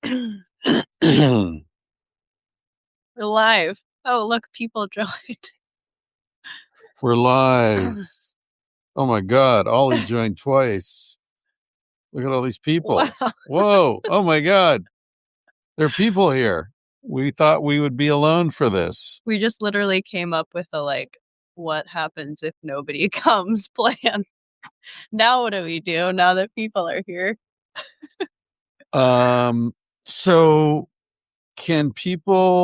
We're We're live. Oh, look, people joined. live. Oh my God. Ollie joined twice. Look at all these people. Wow. Whoa. Oh my God. There are people here. We thought we would be alone for this. We just literally came up with a what happens if nobody comes plan. Now what do we do now that people are here? So can people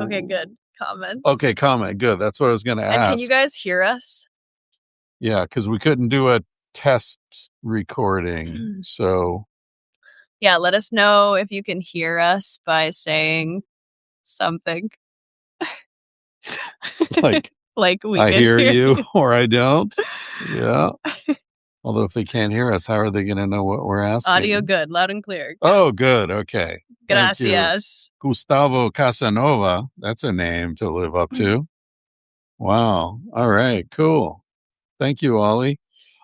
Okay, good. Comments. Okay, comment. Good. That's what I was gonna ask. And can you guys hear us? Yeah, because we couldn't do a test recording. So Yeah, let us know if you can hear us by saying something. like we I can hear you or I don't. Yeah. Although if they can't hear us, how are they going to know what we're asking? Audio good, loud and clear. Oh, good. Okay. Thank you. Gracias. Gustavo Casanova. That's a name to live up to. Wow. All right. Cool. Thank you, Ollie.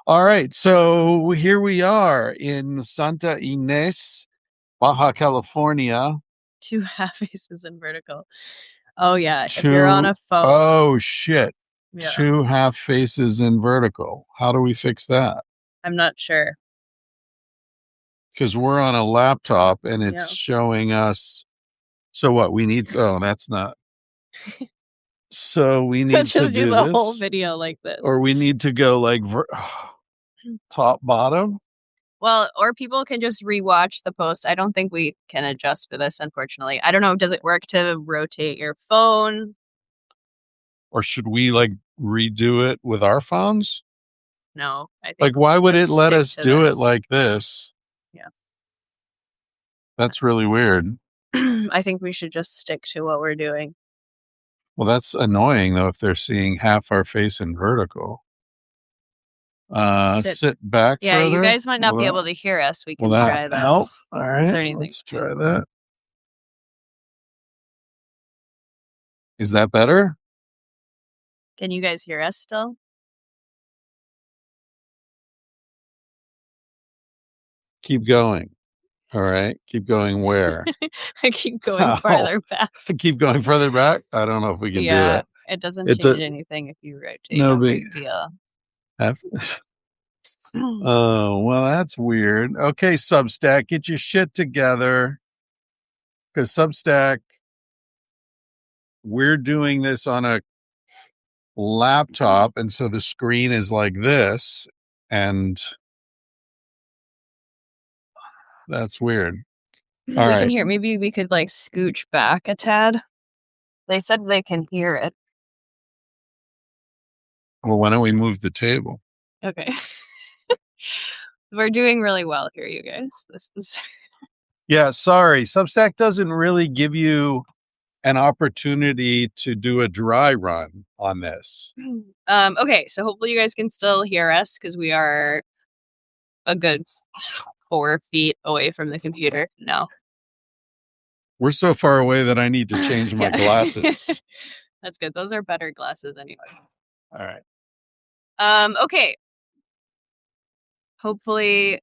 All right. So here we are in Santa Inés, Baja California. 2 half faces in vertical. Oh, yeah. If you're on a phone. Oh, shit. Yeah. 2 half faces in vertical. How do we fix that? I'm not sure. Because we're on a laptop and it's showing us. So what we need? Oh, that's not. So we need to do the this whole video like this, or we need to go like top bottom. Well, or people can just rewatch the post. I don't think we can adjust for this, unfortunately. I don't know. Does it work to rotate your phone? Or should we like redo it with our phones? No, I think like why would it let us do it like this? Yeah, that's really weird. I think we should just stick to what we're doing. Well, that's annoying though if they're seeing half our face in vertical. Sit back further. You guys might not be able to hear us. We can try that. Help? All right, let's try that. Is that better? Can you guys hear us still? Keep going. All right. Keep going where? I keep going farther back. Keep going further back? I don't know if we can do that. It doesn't change anything if you rotate. No big deal. Oh, well, that's weird. Okay, Substack, get your shit together. Because Substack, we're doing this on a laptop, and so the screen is like this, and that's weird. All right. Can hear. Maybe we could like scooch back a tad. They said they can hear it. Well, why don't we move the table? Okay. We're doing really well here, you guys. This is. Yeah, sorry. Substack doesn't really give you an opportunity to do a dry run on this. Okay, so hopefully you guys can still hear us because we are a good 4 feet away from the computer now. We're so far away that I need to change my glasses. That's good. Those are better glasses anyway. All right. Okay. Hopefully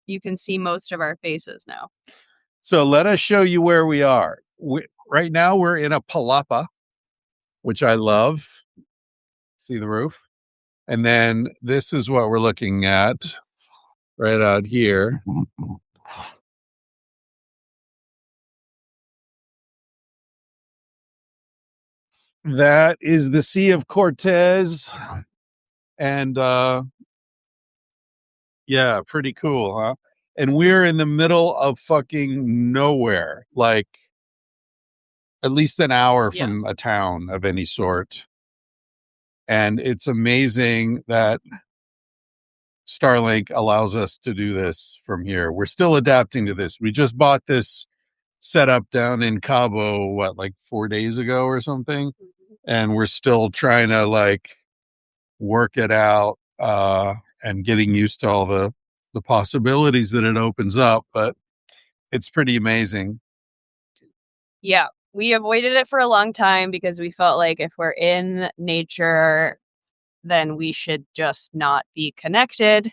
you can see most of our faces now. So let us show you where we are. Right now we're in a palapa, which I love. See the roof? And then this is what we're looking at right out here. That is the Sea of Cortez. And yeah, pretty cool, huh? And we're in the middle of fucking nowhere, like at least an hour from a town of any sort. And it's amazing that Starlink allows us to do this from here. We're still adapting to this. We just bought this setup down in Cabo, like 4 days ago or something. And we're still trying to like work it out and getting used to all the possibilities that it opens up. But it's pretty amazing. Yeah, we avoided it for a long time because we felt like if we're in nature, then we should just not be connected.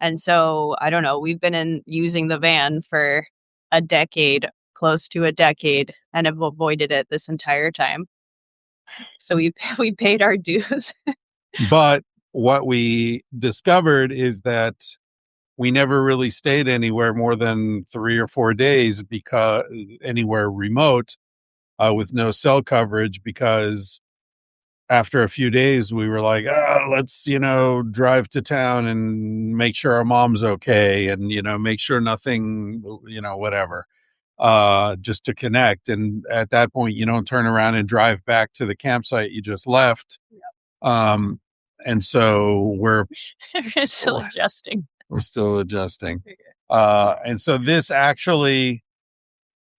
And so, I don't know, we've been using the van for a decade, close to a decade, and have avoided it this entire time. So we paid our dues. But what we discovered is that we never really stayed anywhere more than 3 or 4 days, because anywhere remote, with no cell coverage, because after a few days we were like, oh, let's, drive to town and make sure our mom's okay, and, make sure nothing, whatever, just to connect. And at that point, you don't turn around and drive back to the campsite you just left. And so we're still adjusting. We're still adjusting. And so this actually,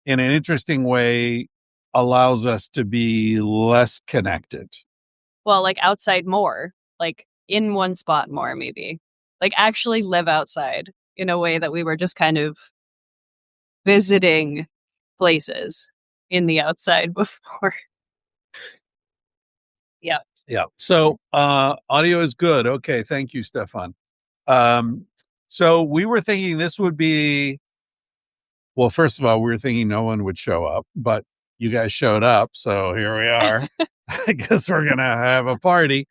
in an interesting way, allows us to be less connected. Well, like outside more, like in one spot more, maybe. Like actually live outside in a way that we were just kind of visiting places in the outside before. Yeah. Yeah. So audio is good. Okay. Thank you, Stefan. So we were thinking this would be, well, first of all, we were thinking no one would show up, but you guys showed up. So here we are. I guess we're going to have a party.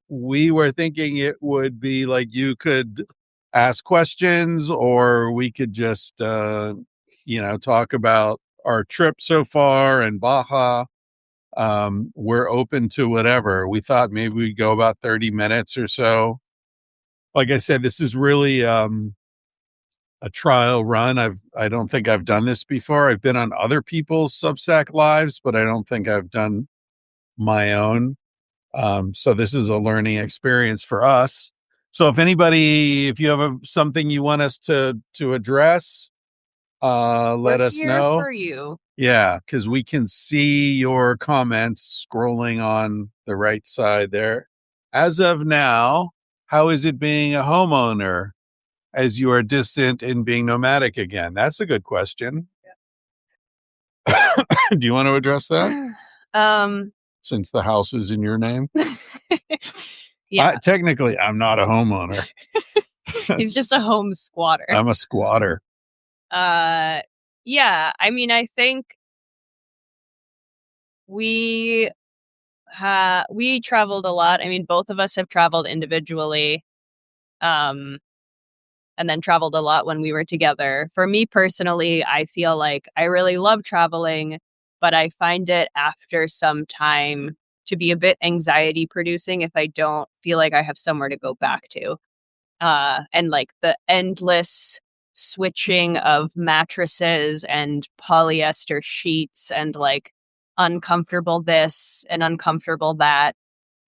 We were thinking it would be like you could ask questions, or we could just, talk about our trip so far in Baja. We're open to whatever. We thought maybe we'd go about 30 minutes or so. Like I said, this is really a trial run. I don't think I've done this before. I've been on other people's Substack lives, but I don't think I've done my own. So this is a learning experience for us. So if you have something you want us to address, let us know. For you. Yeah, because we can see your comments scrolling on the right side there. As of now, how is it being a homeowner as you are distant and being nomadic again? That's a good question. Yeah. Do you want to address that? Since the house is in your name? Yeah. Technically, I'm not a homeowner. He's just a home squatter. I'm a squatter. Yeah. I mean, I think we traveled a lot. I mean, both of us have traveled individually, and then traveled a lot when we were together. For me personally, I feel like I really love traveling, but I find it after some time to be a bit anxiety producing if I don't feel like I have somewhere to go back to. And like the endless switching of mattresses and polyester sheets and like uncomfortable this and uncomfortable that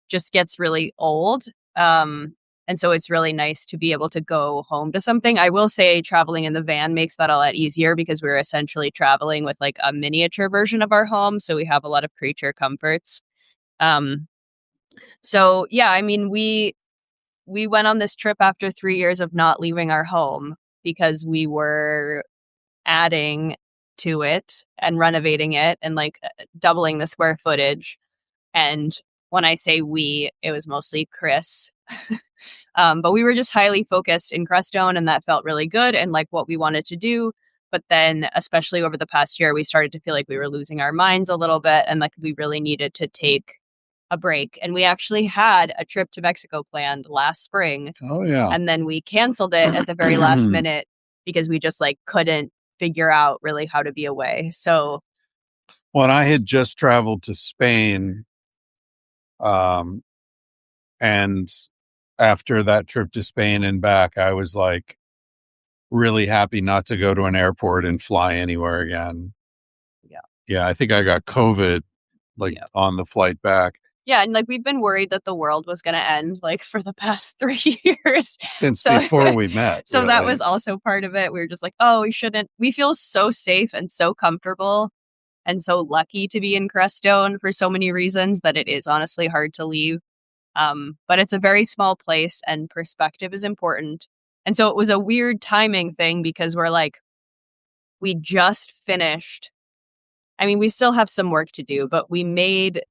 just gets really old. And so it's really nice to be able to go home to something. I will say traveling in the van makes that a lot easier because we're essentially traveling with like a miniature version of our home. So we have a lot of creature comforts. So yeah, I mean, we went on this trip after 3 years of not leaving our home because we were adding to it and renovating it and like doubling the square footage. And when I say we, it was mostly Chris. But we were just highly focused in Crestone, and that felt really good and like what we wanted to do. But then, especially over the past year, we started to feel like we were losing our minds a little bit and like we really needed to take a break. And we actually had a trip to Mexico planned last spring. Oh, yeah. And then we canceled it at the very last minute because we just like couldn't figure out really how to be away. So, well, I had just traveled to Spain. And after that trip to Spain and back, I was like really happy not to go to an airport and fly anywhere again. Yeah. Yeah. I think I got COVID on the flight back. Yeah. And like we've been worried that the world was going to end like for the past 3 years. Since before we met. So really. That was also part of it. We were just like, oh, we feel so safe and so comfortable and so lucky to be in Crestone for so many reasons that it is honestly hard to leave. But it's a very small place and perspective is important. And so it was a weird timing thing because we're like, we just finished. I mean, we still have some work to do, but we made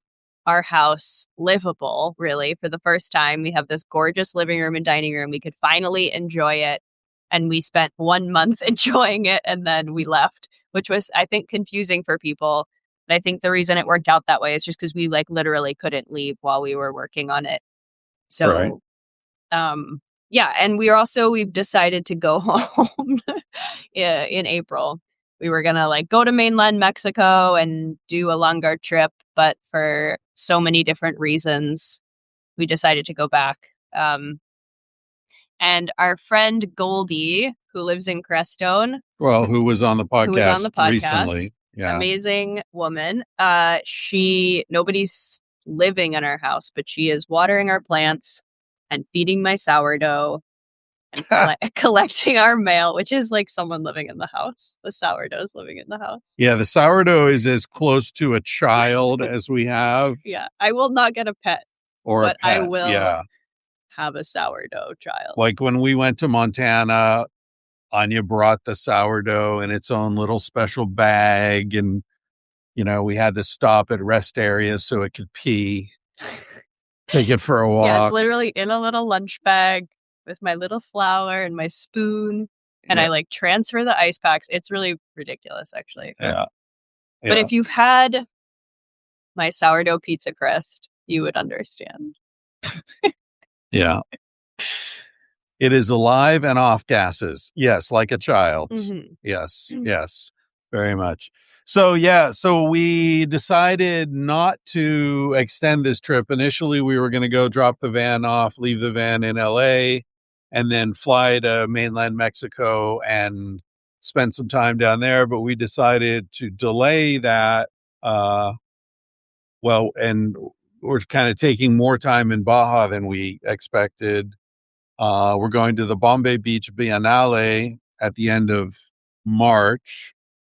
our house livable, really, for the first time. We have this gorgeous living room and dining room. We could finally enjoy it. And we spent 1 month enjoying it, and then we left, which was, I think, confusing for people. And I think the reason it worked out that way is just because we literally couldn't leave while we were working on it. So, yeah. And we've decided to go home in April. We were going to go to mainland Mexico and do a longer trip, but for so many different reasons, we decided to go back. And our friend Goldie, who lives in Crestone. Who was on the podcast recently. Yeah. Amazing woman. Nobody's living in our house, but she is watering our plants and feeding my sourdough and collecting our mail, which is like someone living in the house. The sourdough is living in the house. Yeah, the sourdough is as close to a child as we have. Yeah, I will not get a pet. But I will have a sourdough child. Like when we went to Montana, Anya brought the sourdough in its own little special bag, and we had to stop at rest areas so it could pee. Take it for a walk. Yeah, it's literally in a little lunch bag with my little flour and my spoon, and I transfer the ice packs. It's really ridiculous, actually. Yeah. But if you've had my sourdough pizza crust, you would understand. Yeah. It is alive and off gases. Yes, like a child. Mm-hmm. Yes, yes, very much. So we decided not to extend this trip. Initially, we were going to go drop the van off, leave the van in LA, and then fly to mainland Mexico and spend some time down there. But we decided to delay that. And we're kind of taking more time in Baja than we expected. We're going to the Bombay Beach Biennale at the end of March,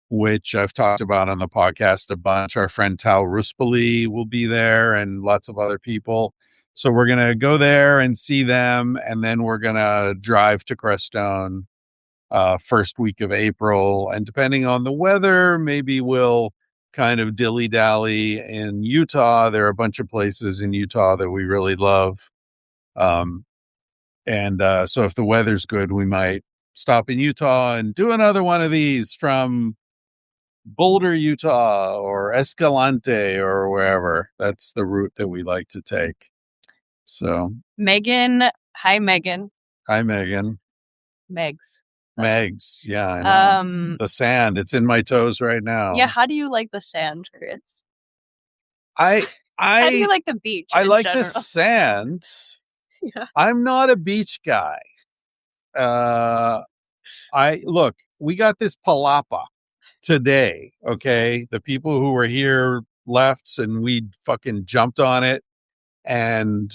which I've talked about on the podcast a bunch. Our friend Tal Ruspali will be there and lots of other people. So we're going to go there and see them. And then we're going to drive to Crestone first week of April. And depending on the weather, maybe we'll kind of dilly-dally in Utah. There are a bunch of places in Utah that we really love. So if the weather's good, we might stop in Utah and do another one of these from Boulder, Utah, or Escalante, or wherever. That's the route that we like to take. So, Megan. Hi, Megan. Hi, Megan. Megs. Yeah, I know. The sand, it's in my toes right now. Yeah, how do you like the sand, Chris? How do you like the beach? I like the sand. Yeah. I'm not a beach guy. We got this palapa today, okay? The people who were here left and we fucking jumped on it, and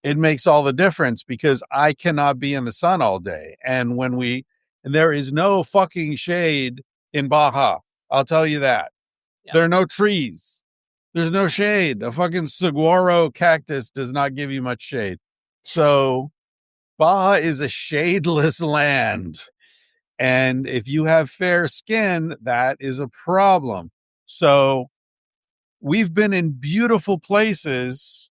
it makes all the difference because I cannot be in the sun all day. And there is no fucking shade in Baja. I'll tell you that. Yeah. There are no trees. There's no shade. A fucking saguaro cactus does not give you much shade. So Baja is a shadeless land. And if you have fair skin, that is a problem. So we've been in beautiful places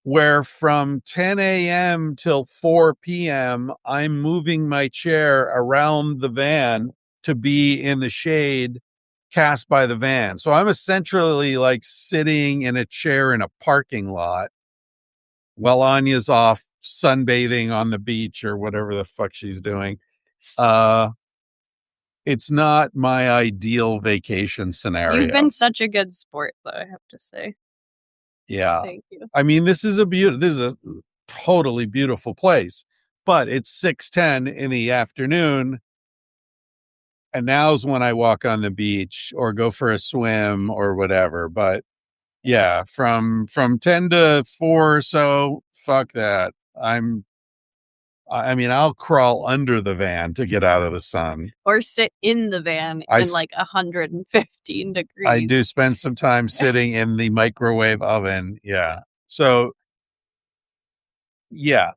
where from 10 a.m. till 4 p.m., I'm moving my chair around the van to be in the shade cast by the van. So I'm essentially like sitting in a chair in a parking lot while Anya's off sunbathing on the beach or whatever the fuck she's doing. It's not my ideal vacation scenario. You've been such a good sport, though, I have to say. Yeah. Thank you. I mean, this is a totally beautiful place, but it's 6:10 in the afternoon. And now's when I walk on the beach or go for a swim or whatever. But yeah, from 10 to 4 or so, fuck that. I'll crawl under the van to get out of the sun. Or sit in the van in 115 degrees. I do spend some time sitting in the microwave oven. Yeah. So, yeah.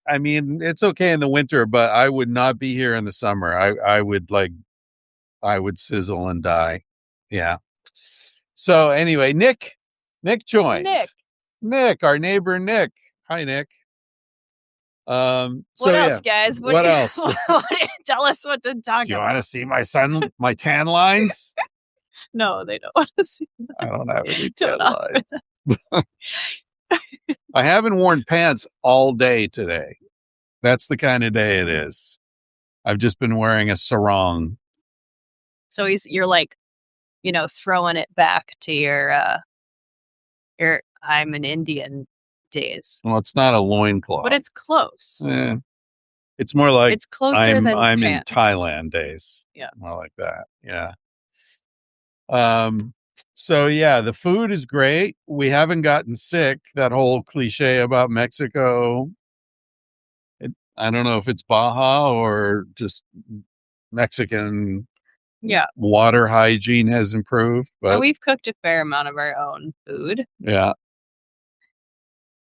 I mean, it's okay in the winter, but I would not be here in the summer. I would sizzle and die. Yeah. So anyway, Nick, Nick joined. Nick, our neighbor Nick. Hi, Nick. What else, guys? What else? Tell us what to talk about. Do you want to see my tan lines? No, they don't want to see that. I don't have any tan lines. I haven't worn pants all day today. That's the kind of day it is. I've just been wearing a sarong. So you're like, throwing it back to your I'm an Indian days. Well, it's not a loincloth. But it's close. It's more like it's closer than I'm in pants. Thailand days. Yeah. More like that. Yeah. So yeah, the food is great. We haven't gotten sick. That whole cliche about Mexico. I don't know if it's Baja or just Mexican. Yeah. Water hygiene has improved, but we've cooked a fair amount of our own food. Yeah.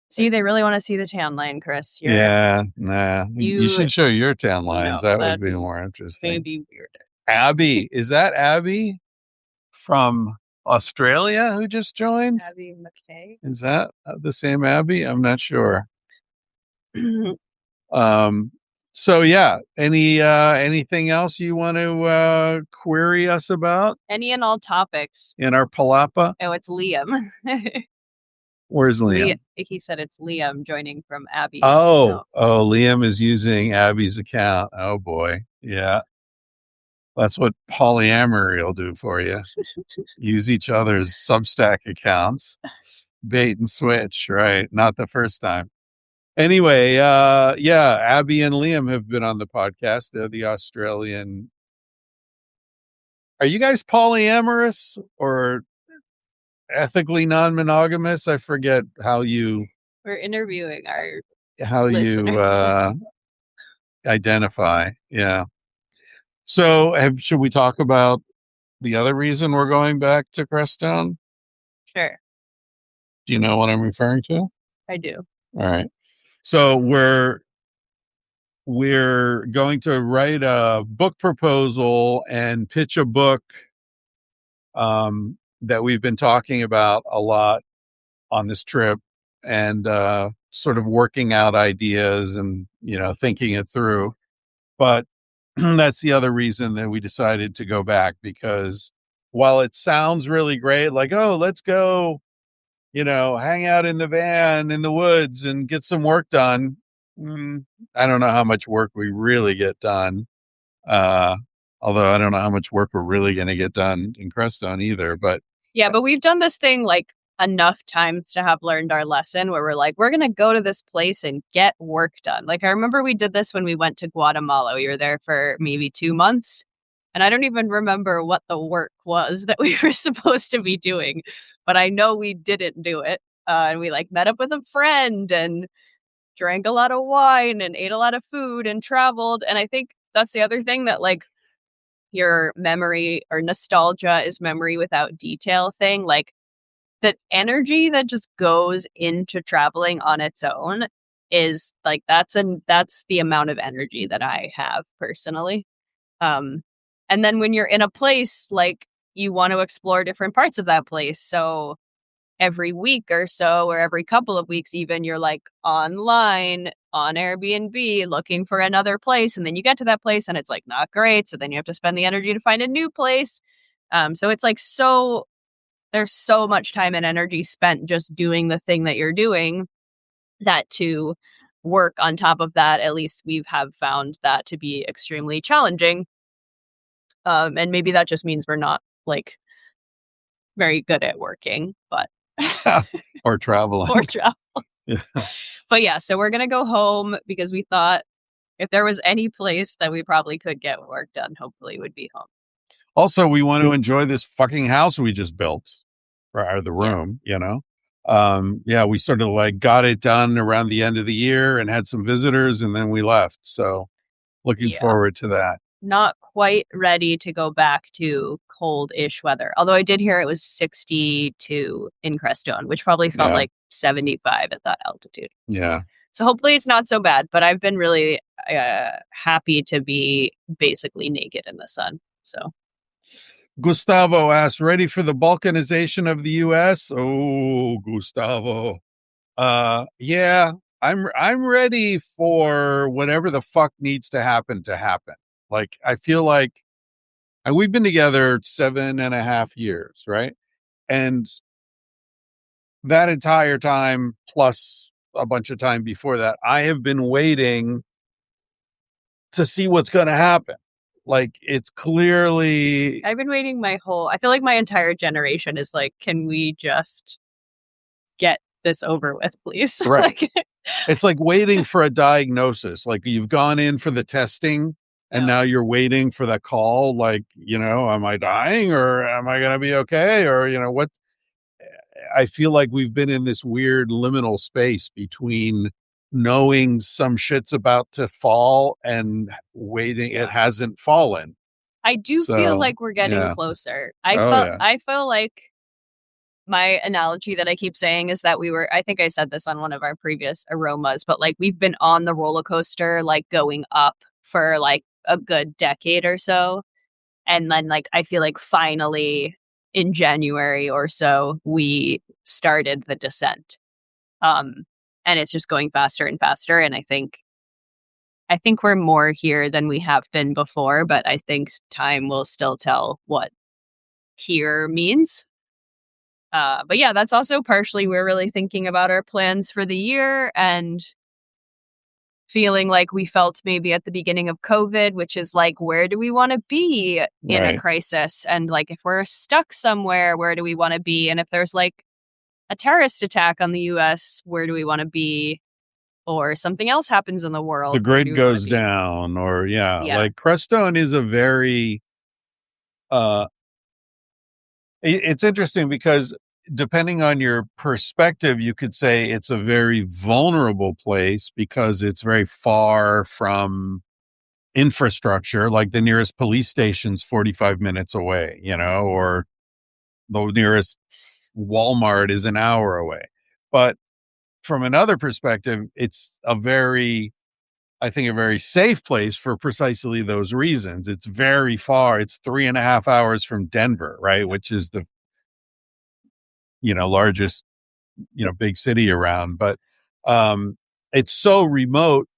See, they really want to see the tan line, Chris. Nah. You should show your tan lines. No, that would be more interesting. Maybe weirder. Abby, is that Abby from Australia who just joined? Abby McKay. Is that the same Abby? I'm not sure. So yeah, anything else you want to query us about? Any and all topics in our palapa? Oh, it's Liam. Where's Liam? He said it's Liam joining from Abby. Oh, Liam is using Abby's account. Oh boy, yeah. That's what polyamory will do for you. Use each other's Substack accounts. Bait and switch, right? Not the first time. Anyway, yeah, Abby and Liam have been on the podcast. They're the Australian. Are you guys polyamorous or ethically non-monogamous? I forget how you. We're interviewing our listeners. You identify. Yeah. So, should we talk about the other reason we're going back to Crestone? Sure. Do you know what I'm referring to? I do. All right. So we're going to write a book proposal and pitch a book that we've been talking about a lot on this trip, and sort of working out ideas and thinking it through. But that's the other reason that we decided to go back, because while it sounds really great, like, oh, let's go, hang out in the van in the woods and get some work done. I don't know how much work we really get done. Although I don't know how much work we're really going to get done in Crestone either. But yeah, but we've done this thing like enough times to have learned our lesson, where we're like, we're going to go to this place and get work done. Like, I remember we did this when we went to Guatemala. We were there for maybe 2 months, and I don't even remember what the work was that we were supposed to be doing, but I know we didn't do it. And we met up with a friend and drank a lot of wine and ate a lot of food and traveled. And I think that's the other thing, that your memory or nostalgia is memory without detail thing. The energy that just goes into traveling on its own is that's the amount of energy that I have personally. And then when you're in a place, you want to explore different parts of that place. So every week or so, or every couple of weeks even, you're online on Airbnb looking for another place, and then you get to that place and it's not great, so then you have to spend the energy to find a new place. So it's there's so much time and energy spent just doing the thing that you're doing, that to work on top of that, at least we have found that to be extremely challenging. And maybe that just means we're not very good at working, but or traveling. Yeah. But yeah, so we're gonna go home, because we thought if there was any place that we probably could get work done, hopefully it would be home. Also, we want to enjoy this fucking house we just built, or the room, Yeah, we sort of got it done around the end of the year and had some visitors, and then we left. So looking forward to that. Not quite ready to go back to cold-ish weather. Although I did hear it was 62 in Crestone, which probably felt like 75 at that altitude. Yeah. So hopefully it's not so bad, but I've been really happy to be basically naked in the sun. So Gustavo asks, ready for the balkanization of the US? Oh, Gustavo. Yeah, I'm ready for whatever the fuck needs to happen to happen. Like, I feel like, and we've been together 7.5 years, right? And that entire time, plus a bunch of time before that, I have been waiting to see what's going to happen. Like, it's clearly, I've been waiting I feel like my entire generation is like, can we just get this over with, please? right. Like, It's like waiting for a diagnosis. Like, you've gone in for the testing and yeah. now you're waiting for that call. Like, am I dying or am I going to be okay? Or, what? I feel like we've been in this weird liminal space between knowing some shit's about to fall and waiting. It hasn't fallen. I do feel So, like we're getting yeah. closer. Oh, yeah. I feel like my analogy that I keep saying is that I think I said this on one of our previous aromas, but like we've been on the roller coaster, like going up for like a good decade or so. And then like, I feel like finally in January or so, we started the descent. Um, and it's just going faster and faster. And I think we're more here than we have been before, but I think time will still tell what here means. But yeah, that's also partially we're really thinking about our plans for the year and feeling like we felt maybe at the beginning of COVID, which is like, where do we want to be in a Right. crisis? And like, if we're stuck somewhere, where do we want to be? And if there's like a terrorist attack on the US, where do we want to be? Or something else happens in the The world, where do grid we want to goes be? down, or, yeah, Yeah. like Crestone is a very, uh, it's interesting because depending on your perspective, you could say it's a very vulnerable place because it's very far from infrastructure. Like, the nearest police station's 45 minutes away, or the nearest Walmart is an hour away. But from another perspective, it's I think, a very safe place for precisely those reasons. It's very far. It's 3.5 hours from Denver, right? Which is the, largest, big city around. But it's so remote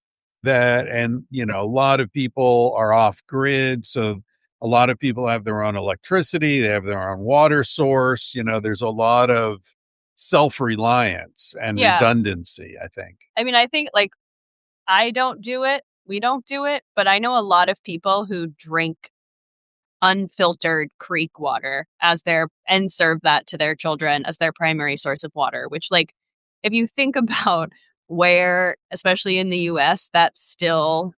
and, a lot of people are off grid. So a lot of people have their own electricity. They have their own water source. There's a lot of self-reliance and Yeah. redundancy, I think. I mean, I think like I don't do it. We don't do it. But I know a lot of people who drink unfiltered creek water and serve that to their children as their primary source of water, which like, if you think about where, especially in the US, that's still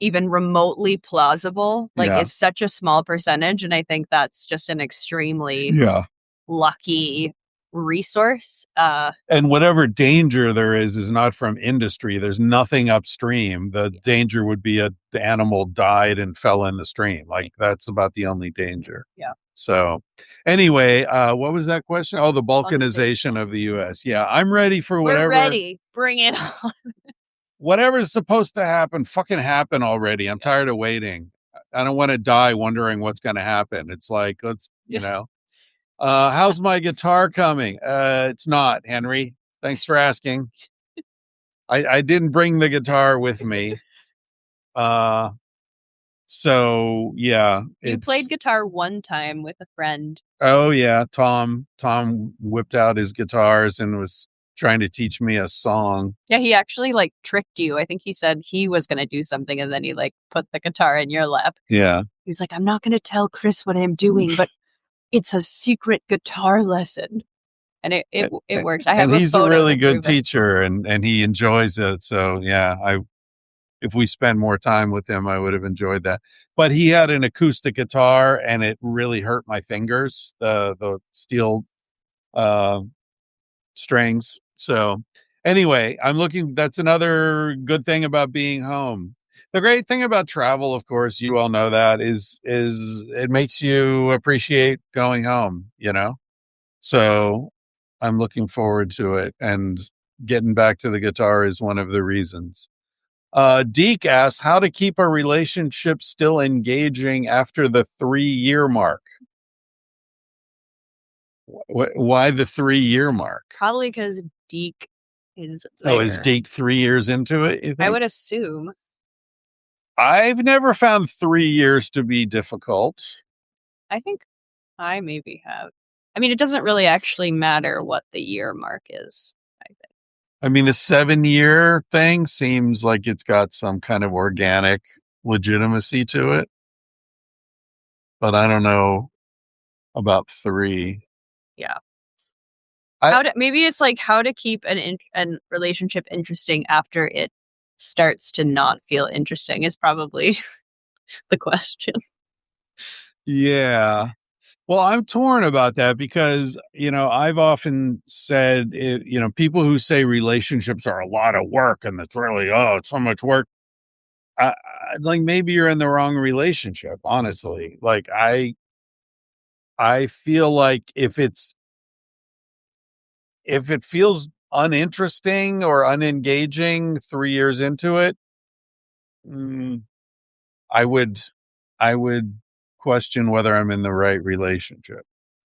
even remotely plausible, like Yeah. is such a small percentage. And I think that's just an extremely Yeah. lucky resource. And whatever danger there is not from industry. There's nothing upstream. The danger would be the animal died and fell in the stream. Like, that's about the only danger. Yeah. So anyway, what was that question? Oh, the balkanization of the US. Yeah, I'm ready for whatever. We're ready. Bring it on. Whatever's supposed to happen, fucking happen already. I'm tired of waiting. I don't want to die wondering what's going to happen. It's like, how's my guitar coming? It's not, Henry. Thanks for asking. I didn't bring the guitar with me. So yeah. You played guitar one time with a friend. Oh yeah. Tom whipped out his guitars and was trying to teach me a song. Yeah, he actually like tricked you. I think he said he was going to do something and then he like put the guitar in your lap. Yeah. He was like, I'm not going to tell Chris what I'm doing, but it's a secret guitar lesson. And it worked. And he's a really good teacher and he enjoys it. So yeah, if we spend more time with him, I would have enjoyed that. But he had an acoustic guitar and it really hurt my fingers, the steel strings. So anyway, that's another good thing about being home. The great thing about travel, of course, you all know that is it makes you appreciate going home, So I'm looking forward to it, and getting back to the guitar is one of the reasons. Deke asks how to keep a relationship still engaging after the 3-year mark. Why the 3-year mark? Probably because Deke is there. Oh, is Deke 3 years into it, you think? I would assume. I've never found 3 years to be difficult. I think I maybe have. I mean, it doesn't really actually matter what the year mark is, I think. I mean, the 7-year thing seems like it's got some kind of organic legitimacy to it. But I don't know about 3. Yeah. I- Maybe it's like how to keep an relationship interesting after it starts to not feel interesting is probably the question. Yeah. Well, I'm torn about that because, I've often said, people who say relationships are a lot of work and it's really, it's so much work. Like maybe you're in the wrong relationship, honestly. Like I feel like if it feels uninteresting or unengaging 3 years into it, I would question whether I'm in the right relationship.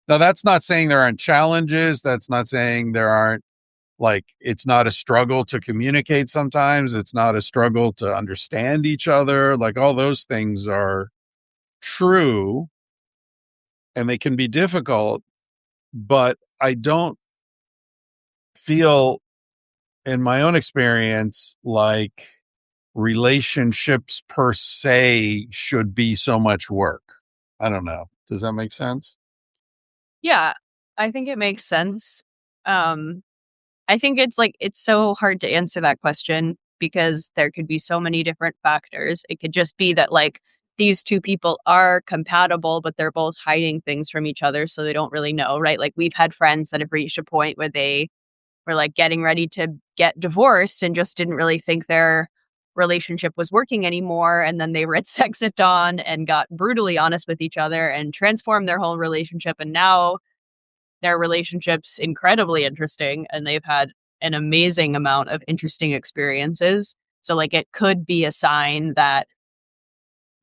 Now, that's not saying there aren't challenges. That's not saying there aren't, like, it's not a struggle to communicate sometimes. It's not a struggle to understand each other. Like, all those things are true and they can be difficult, but I don't feel, in my own experience, like relationships per se should be so much work. I don't know. Does that make sense? Yeah, I think it makes sense. I think it's so hard to answer that question because there could be so many different factors. It could just be that like these two people are compatible, but they're both hiding things from each other, so they don't really know, right? Like we've had friends that have reached a point where they were like getting ready to get divorced and just didn't really think their relationship was working anymore. And then they read Sex at Dawn and got brutally honest with each other and transformed their whole relationship. And now their relationship's incredibly interesting and they've had an amazing amount of interesting experiences. So like it could be a sign that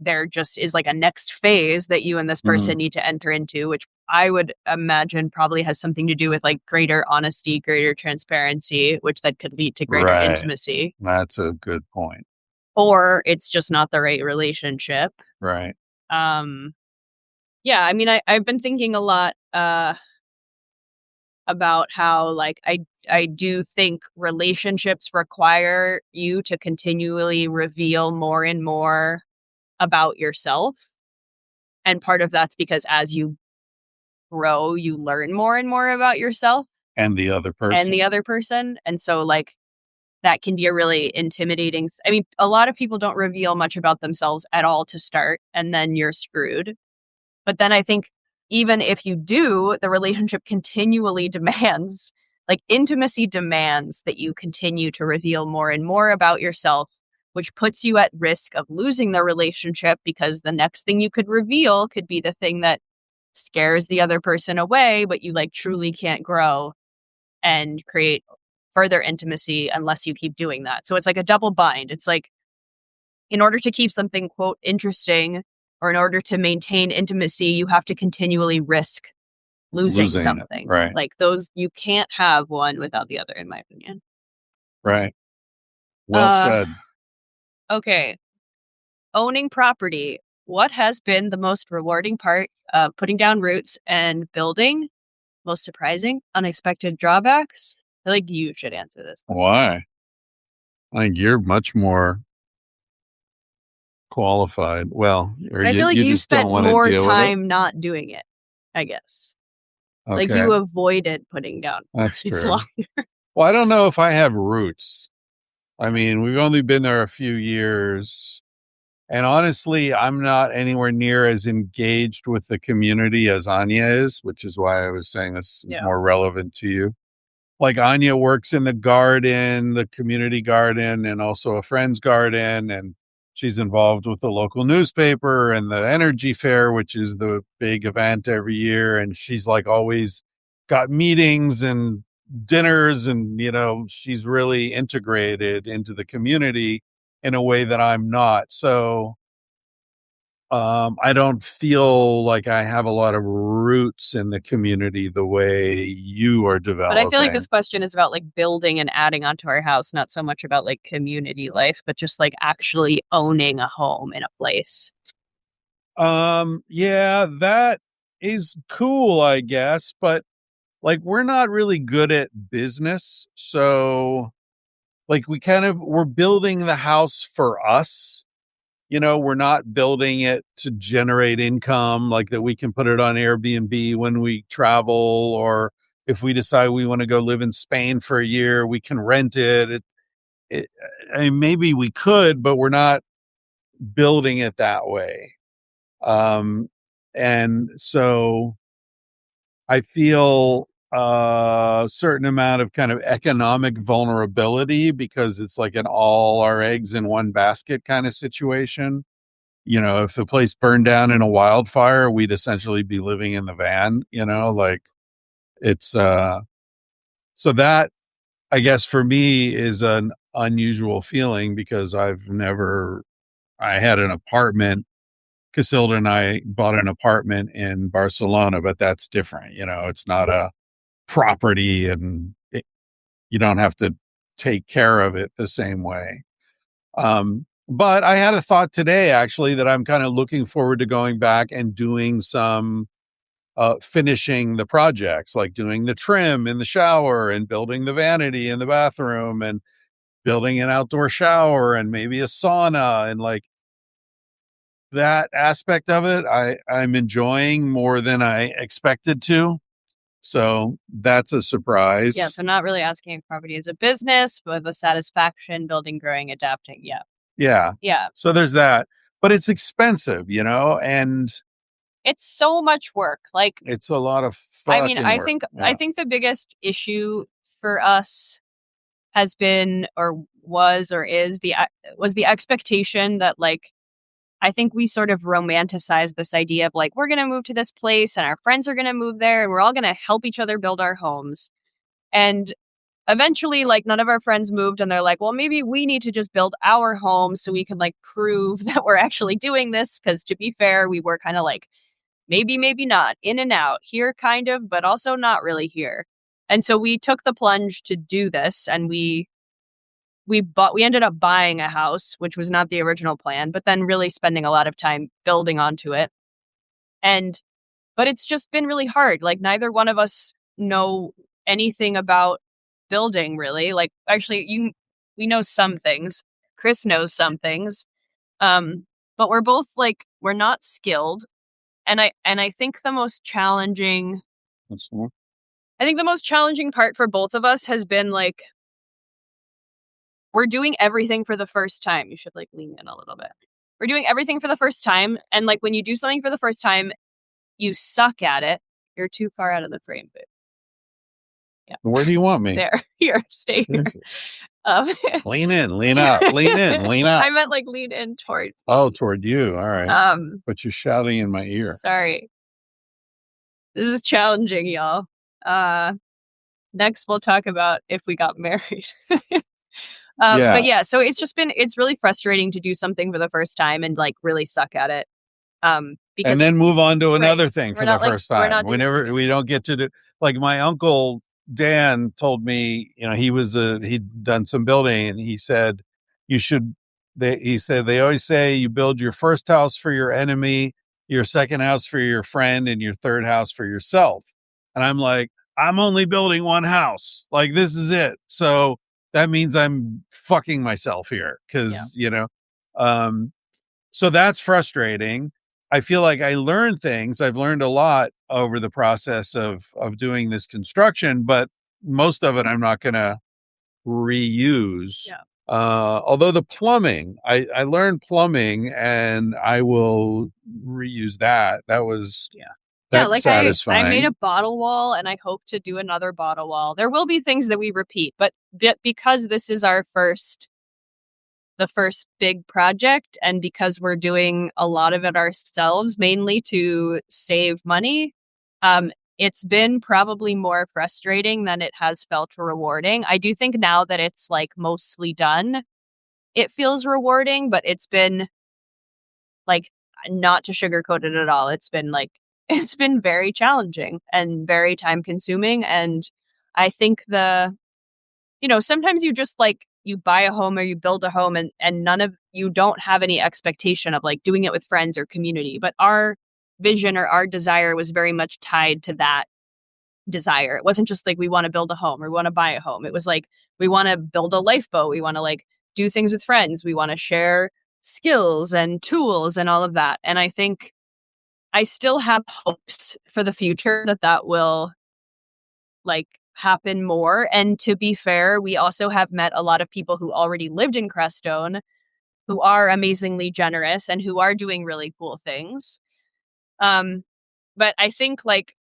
there just is like a next phase that you and this person need to enter into, which I would imagine probably has something to do with like greater honesty, greater transparency, which that could lead to greater intimacy. That's a good point. Or it's just not the right relationship. Right. Yeah, I mean, I've been thinking a lot about how like I do think relationships require you to continually reveal more and more about yourself. And part of that's because as you grow, you learn more and more about yourself And the other person. And so like that can be a really intimidating. I mean, a lot of people don't reveal much about themselves at all to start, and then you're screwed. But then I think even if you do, the relationship continually demands, like intimacy demands that you continue to reveal more and more about yourself, which puts you at risk of losing the relationship because the next thing you could reveal could be the thing that scares the other person away, but you like truly can't grow and create further intimacy unless you keep doing that. So it's like a double bind. It's like in order to keep something, quote, interesting, or in order to maintain intimacy, you have to continually risk losing something. Right. Like those, you can't have one without the other, in my opinion. Right. Well said. Okay. Owning property. What has been the most rewarding part of putting down roots and building? Most surprising, unexpected drawbacks? I feel like you should answer this. Why? I think you're much more qualified. Well, or I feel like you just spent don't want to more deal time not doing it, I guess. Okay. Like you avoided putting down That's roots true. longer. Well, I don't know if I have roots. I mean, we've only been there a few years. And honestly, I'm not anywhere near as engaged with the community as Anya is, which is why I was saying this is more relevant to you. Like Anya works in the garden, the community garden, and also a friend's garden. And she's involved with the local newspaper and the energy fair, which is the big event every year. And she's like always got meetings and dinners and, she's really integrated into the community. in a way that I'm not. So I don't feel like I have a lot of roots in the community the way you are But I feel like developing. this question is about like building and adding onto our house, not so much about like community life, but just like actually owning a home in a place. Yeah, that is cool, I guess, but like we're not really good at business. So like we're building the house for us. We're not building it to generate income, like that we can put it on Airbnb when we travel, or if we decide we want to go live in Spain for a year, we can rent it. I mean, maybe we could, but we're not building it that way. And so I feel a certain amount of kind of economic vulnerability because it's like an all our eggs in one basket kind of situation. If the place burned down in a wildfire, we'd essentially be living in the van, like it's, so that I guess for me is an unusual feeling because I had an apartment. Casilda and I bought an apartment in Barcelona, but that's different. It's not a property and you don't have to take care of it the same way. But I had a thought today, actually, that I'm kind of looking forward to going back and doing some finishing the projects, like doing the trim in the shower and building the vanity in the bathroom and building an outdoor shower and maybe a sauna and like that aspect of it. I'm enjoying more than I expected to. So that's a surprise. Yeah. So not really asking if property is a business, but the satisfaction, building, growing, adapting. Yeah. Yeah. Yeah. So there's that, but it's expensive, and it's so much work. Like it's a lot of fucking work. I think the biggest issue for us has been or was or is the expectation that like I think we sort of romanticized this idea of like we're going to move to this place and our friends are going to move there and we're all going to help each other build our homes. And eventually like none of our friends moved and they're like, well, maybe we need to just build our home so we can like prove that we're actually doing this, because to be fair, we were kind of like maybe not, in and out, here kind of, but also not really here. And so we took the plunge to do this, and we ended up buying a house, which was not the original plan, but then really spending a lot of time building onto it. But it's just been really hard. Like neither one of us know anything about building really. Like actually we know some things. Chris knows some things. But we're both like we're not skilled. And I think the most challenging part for both of us has been like we're doing everything for the first time. You should like lean in a little bit. We're doing everything for the first time, and like when you do something for the first time, you suck at it. You're too far out of the frame, babe. Yeah. Where do you want me? There. Here, stay here. Lean in, lean out, lean in, lean out. I meant like lean in toward. Oh, toward you. All right. But you're shouting in my ear. Sorry. This is challenging, y'all. Next we'll talk about if we got married. But yeah, so it's really frustrating to do something for the first time and like really suck at it. Because, and then move on to another thing for the first time. We don't get to do, like my uncle Dan told me, he'd done some building and he said, they always say you build your first house for your enemy, your second house for your friend, and your third house for yourself. And I'm like, I'm only building one house. Like, this is it. So that means I'm fucking myself here. Cause so that's frustrating. I feel like I learned things. I've learned a lot over the process of doing this construction, but most of it I'm not going to reuse. Yeah. Although the plumbing, I learned plumbing and I will reuse that. That was that's satisfying. I made a bottle wall and I hope to do another bottle wall. There will be things that we repeat, but because this is the first big project, and because we're doing a lot of it ourselves, mainly to save money, it's been probably more frustrating than it has felt rewarding. I do think now that it's like mostly done, it feels rewarding, but it's been like, not to sugarcoat it at all. It's been very challenging and very time consuming. And I think sometimes you just like, you buy a home or you build a home and you don't have any expectation of like doing it with friends or community. But our vision or our desire was very much tied to that desire. It wasn't just like we want to build a home or we want to buy a home. It was like we want to build a lifeboat. We want to like do things with friends. We want to share skills and tools and all of that. And I think I still have hopes for the future that will like happen more. And to be fair, we also have met a lot of people who already lived in Crestone who are amazingly generous and who are doing really cool things. But I think like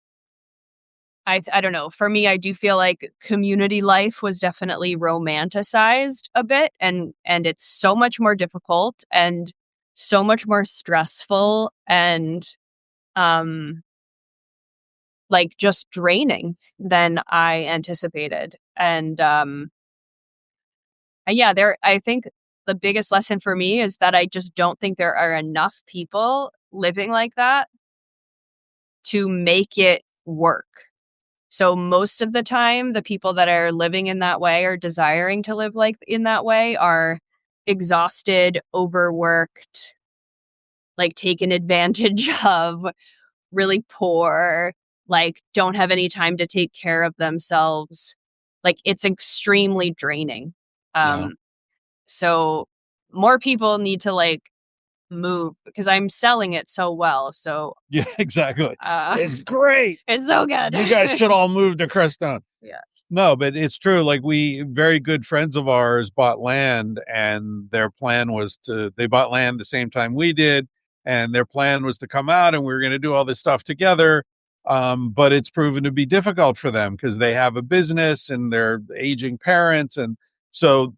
I don't know. For me, I do feel like community life was definitely romanticized a bit, and it's so much more difficult and so much more stressful and like just draining than I anticipated. And yeah, I think the biggest lesson for me is that I just don't think there are enough people living like that to make it work. So most of the time, the people that are living in that way or desiring to live like in that way are exhausted, overworked, like taken advantage of, really poor, like don't have any time to take care of themselves. Like it's extremely draining. Yeah. So more people need to like move because I'm selling it so well. So Yeah, exactly. It's great. It's so good. You guys should all move to Crestone. Yeah. No, but it's true. Like very good friends of ours bought land, and their plan was they bought land the same time we did. And their plan was to come out and we were going to do all this stuff together. But it's proven to be difficult for them because they have a business and they're aging parents. And so,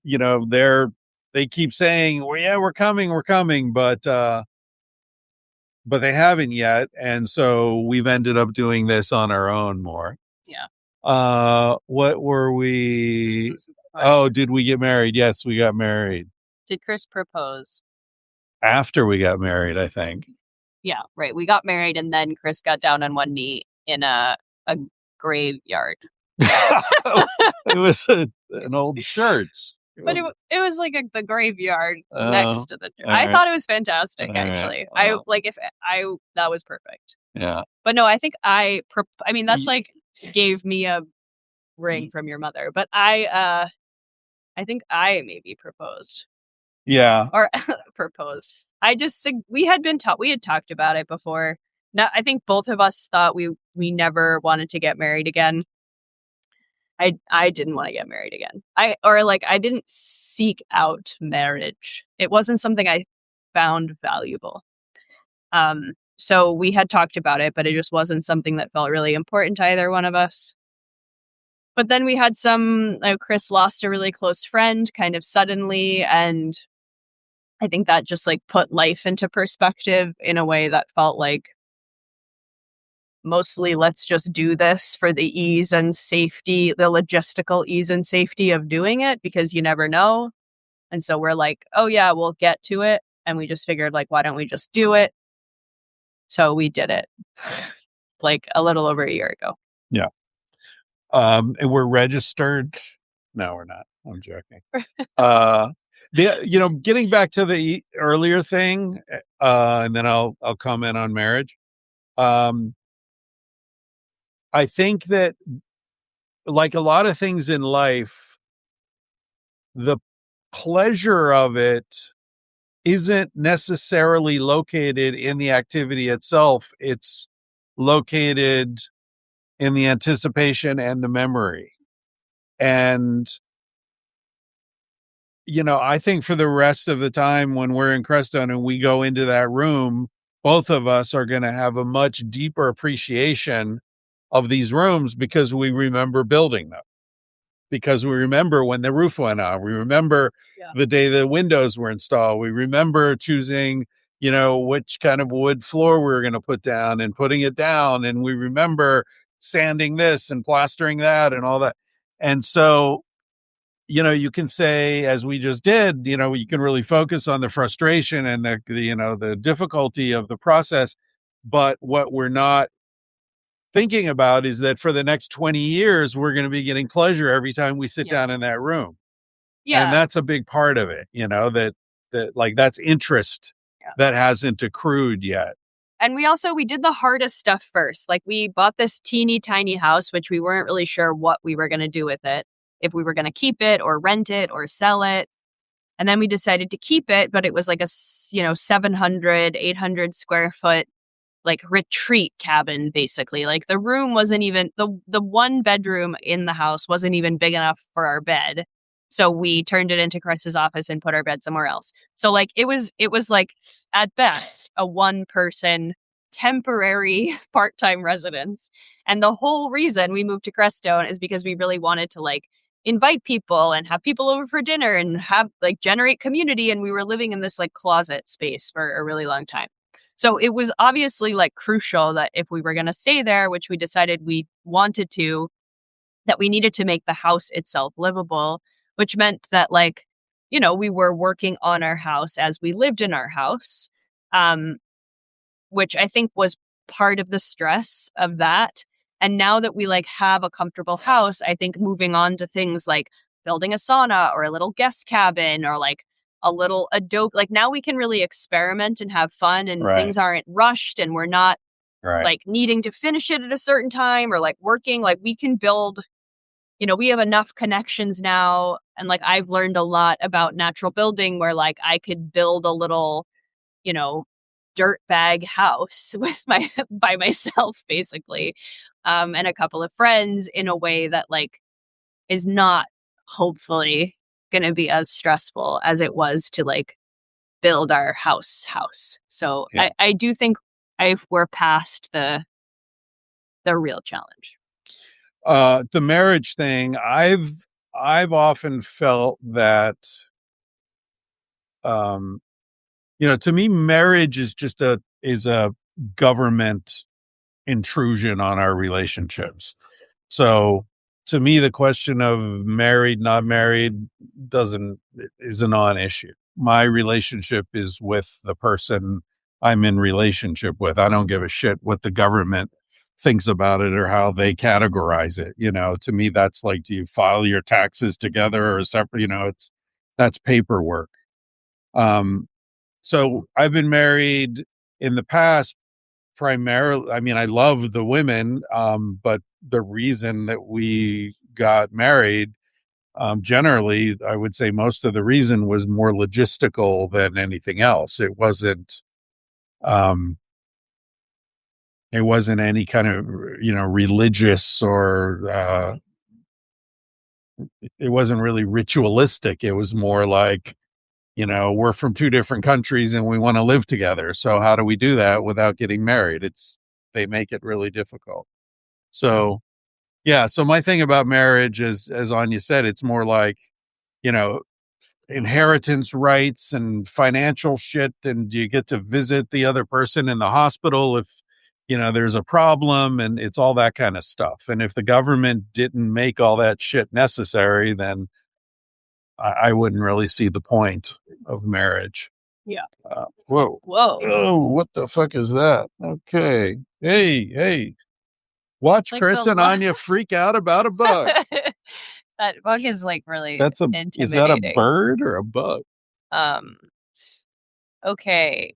they keep saying, well, yeah, we're coming, but they haven't yet. And so we've ended up doing this on our own more. Yeah. What were we? Oh, did we get married? Yes, we got married. Did Chris propose? After we got married, I think. Yeah, right. We got married and then Chris got down on one knee in a graveyard. It was an old church. But it was like the graveyard next to the church. I thought it was fantastic, actually. Right. That was perfect. Yeah. But no, I think that's like gave me a ring from your mother. But I think I maybe proposed. Yeah. Or proposed. We had talked about it before. Now, I think both of us thought we never wanted to get married again. I didn't want to get married again. I didn't seek out marriage. It wasn't something I found valuable. So we had talked about it, but it just wasn't something that felt really important to either one of us. But then we had Chris lost a really close friend kind of suddenly, and I think that just like put life into perspective in a way that felt like mostly let's just do this for the ease and safety, the logistical ease and safety of doing it because you never know. And so we're like, oh yeah, we'll get to it. And we just figured like, why don't we just do it? So we did it like a little over a year ago. Yeah. And we're registered. No, we're not. I'm joking. Getting back to the earlier thing, and then I'll comment on marriage. I think that like a lot of things in life, the pleasure of it isn't necessarily located in the activity itself. It's located in the anticipation and the memory. And, I think for the rest of the time when we're in Crestone and we go into that room, both of us are going to have a much deeper appreciation of these rooms because we remember building them, because we remember when the roof went on. We remember the day the windows were installed. We remember choosing, which kind of wood floor we were going to put down and putting it down. And we remember sanding this and plastering that and all that. And so you can say, as we just did, you can really focus on the frustration and the difficulty of the process. But what we're not thinking about is that for the next 20 years, we're going to be getting pleasure every time we sit down in that room. Yeah. And that's a big part of it, that like that's interest that hasn't accrued yet. And we did the hardest stuff first. Like we bought this teeny tiny house, which we weren't really sure what we were going to do with it, if we were going to keep it or rent it or sell it. And then we decided to keep it, but it was like a, 700, 800 square foot, like retreat cabin, basically. Like the room wasn't even, the one bedroom in the house wasn't even big enough for our bed. So we turned it into Chris's office and put our bed somewhere else. So like it was like at best a one person temporary part-time residence. And the whole reason we moved to Crestone is because we really wanted to like invite people and have people over for dinner and have like generate community. And we were living in this like closet space for a really long time. So it was obviously like crucial that if we were going to stay there, which we decided we wanted to, that we needed to make the house itself livable, which meant that like, we were working on our house as we lived in our house, which I think was part of the stress of that. And now that we like have a comfortable house, I think moving on to things like building a sauna or a little guest cabin or like a little Adobe, like now we can really experiment and have fun and things aren't rushed and we're not like needing to finish it at a certain time or like working, like we can build, we have enough connections now. And like, I've learned a lot about natural building where like I could build a little, dirt bag house by myself, basically. And a couple of friends in a way that like is not hopefully going to be as stressful as it was to like build our house. So I do think we're past the real challenge. The marriage thing, I've often felt that, to me, marriage is just a government intrusion on our relationships. So to me, the question of married, not married is a non-issue. My relationship is with the person I'm in relationship with. I don't give a shit what the government thinks about it or how they categorize it. To me, that's like, do you file your taxes together or separate? That's paperwork. So I've been married in the past primarily. I mean, I love the women, but the reason that we got married, generally, I would say most of the reason was more logistical than anything else. It wasn't any kind of, religious or, it wasn't really ritualistic. It was more like, we're from two different countries and we want to live together. So how do we do that without getting married? They make it really difficult. So, yeah. So my thing about marriage is, as Anya said, it's more like, inheritance rights and financial shit. And you get to visit the other person in the hospital if, there's a problem, and it's all that kind of stuff. And if the government didn't make all that shit necessary, then I wouldn't really see the point of marriage. Yeah. Whoa. Oh, what the fuck is that? Okay. Hey. Watch like Chris and Anya freak out about a bug. That bug is like really intimidating. Is that a bird or a bug? Okay.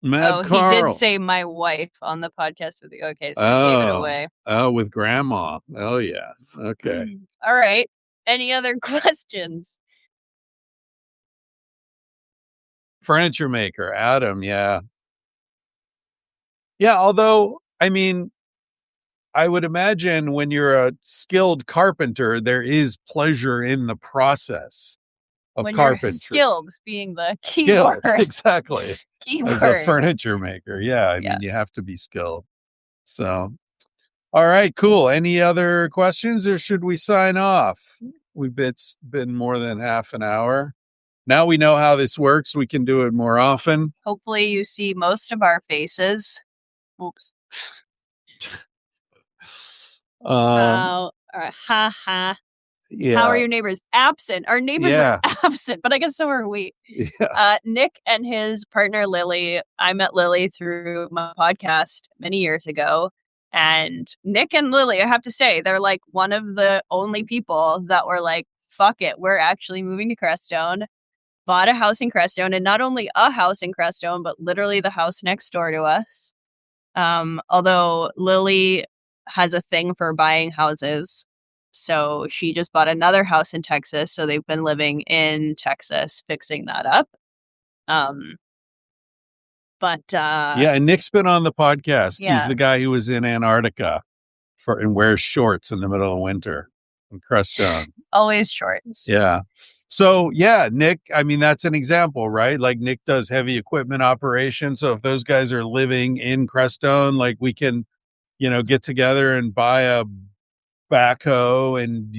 Mad Carl. He did say my wife on the podcast with you. Okay, so he gave it away. Oh, with grandma. Oh, yeah. Okay. All right. Any other questions? Furniture maker, Adam. Yeah. Yeah. Although, I mean, I would imagine when you're a skilled carpenter, there is pleasure in the process of carpentry. Skilled being the key word. Exactly. Keyword. As a furniture maker. Yeah. I mean, you have to be skilled. So, all right, cool. Any other questions, or should we sign off? It's been more than half an hour. Now we know how this works. We can do it more often. Hopefully you see most of our faces. Oops. Ha ha. Yeah. How are your neighbors? Absent. Our neighbors Yeah. are absent, but I guess so are we. Yeah. Nick and his partner Lily, I met Lily through my podcast many years ago. And Nick and Lily, I have to say, they're like one of the only people that were like, fuck it, we're actually moving to Crestone. Bought a house in Crestone, and not only a house in Crestone, but literally the house next door to us. Although Lily has a thing for buying houses. So she just bought another house in Texas. So they've been living in Texas, fixing that up. Yeah, and Nick's been on the podcast. Yeah. He's the guy who was in Antarctica and wears shorts in the middle of winter in Crestone. Always shorts. Yeah. So yeah, Nick, I mean, that's an example, right? Like Nick does heavy equipment operations. So if those guys are living in Crestone, like we can, get together and buy a backhoe and,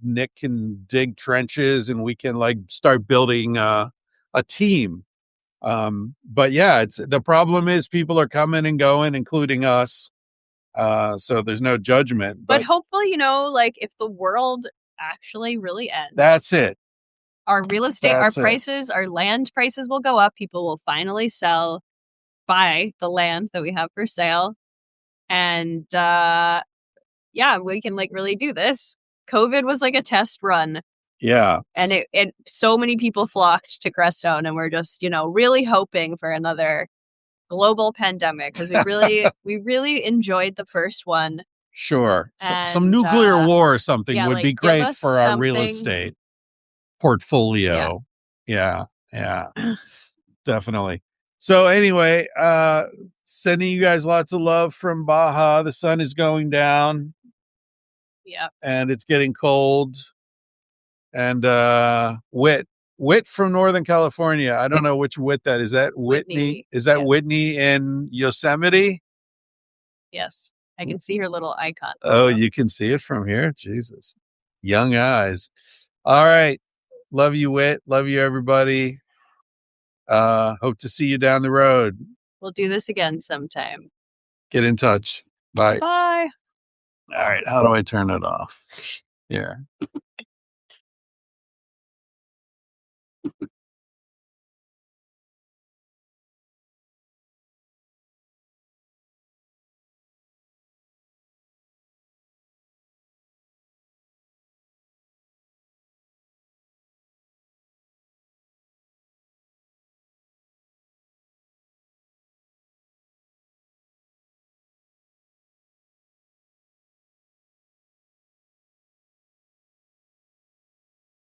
Nick can dig trenches and we can like start building a team. But yeah, the problem is people are coming and going, including us. So there's no judgment. But hopefully, like if the world actually really ends. That's it. Our real estate, our prices, our land prices will go up. People will finally buy the land that we have for sale. And yeah, we can like really do this. COVID was like a test run. Yeah. And it so many people flocked to Crestone, and we're just, really hoping for another global pandemic because we really enjoyed the first one. Sure. Some nuclear war or something would be great for our real estate portfolio. Yeah. Definitely. So anyway, sending you guys lots of love from Baja. The sun is going down. Yeah. And it's getting cold. And Whit from Northern California. I don't know which Whit that is. That Whitney? Is that Whitney in Yosemite? Yes. I can see her little icon. Oh, you can see it from here? Jesus. Young eyes. All right. Love you, Whit. Love you, everybody. Hope to see you down the road. We'll do this again sometime. Get in touch. Bye. Bye. All right. How do I turn it off? Here.